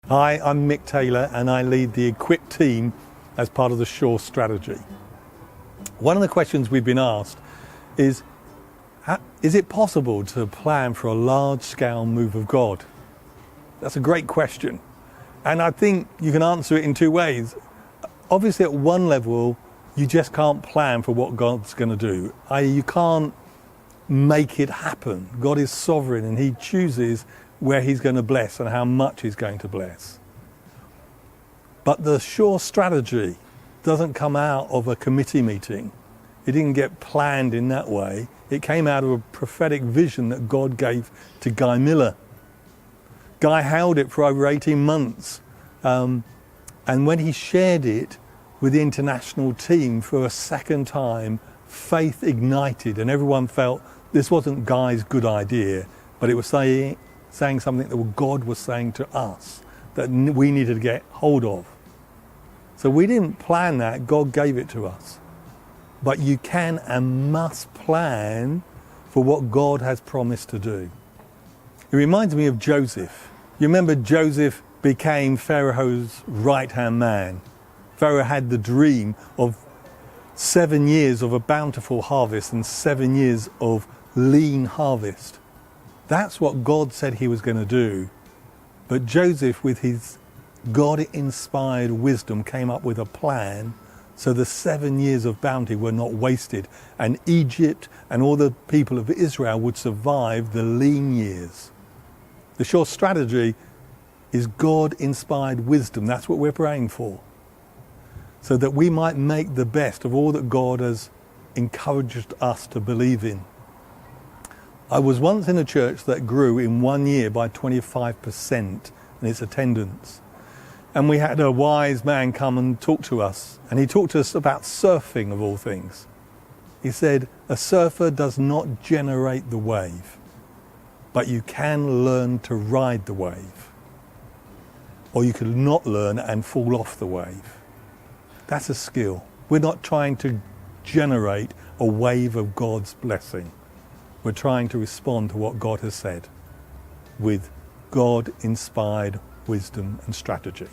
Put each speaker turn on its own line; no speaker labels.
Hi, I'm Mick Taylor and I lead the Equip team as part of the Shore strategy. One of the questions we've been asked is it possible to plan for a large-scale move of God? That's a great question. And I think you can answer it in two ways. Obviously, at one level, you just can't plan for what God's going to do. You can't make it happen. God is sovereign and he chooses where he's going to bless and how much he's going to bless. But the Shore strategy doesn't come out of a committee meeting. It didn't get planned in that way. It came out of a prophetic vision that God gave to Guy Miller. Guy held it for over 18 months. And when he shared it with the international team for a second time, faith ignited and everyone felt this wasn't Guy's good idea, but it was saying something that God was saying to us that we needed to get hold of. So we didn't plan that, God gave it to us. But you can and must plan for what God has promised to do. It reminds me of Joseph. You remember Joseph became Pharaoh's right-hand man. Pharaoh had the dream of 7 years of a bountiful harvest and 7 years of lean harvest. That's what God said he was going to do. But Joseph, with his God-inspired wisdom, came up with a plan so the 7 years of bounty were not wasted, and Egypt and all the people of Israel would survive the lean years. The Shore strategy is God-inspired wisdom. That's what we're praying for, so that we might make the best of all that God has encouraged us to believe in. I was once in a church that grew in 1 year by 25% in its attendance. And we had a wise man come and talk to us. And he talked to us about surfing, of all things. He said, a surfer does not generate the wave, but you can learn to ride the wave. Or you could not learn and fall off the wave. That's a skill. We're not trying to generate a wave of God's blessing. We're trying to respond to what God has said with God-inspired wisdom and strategy.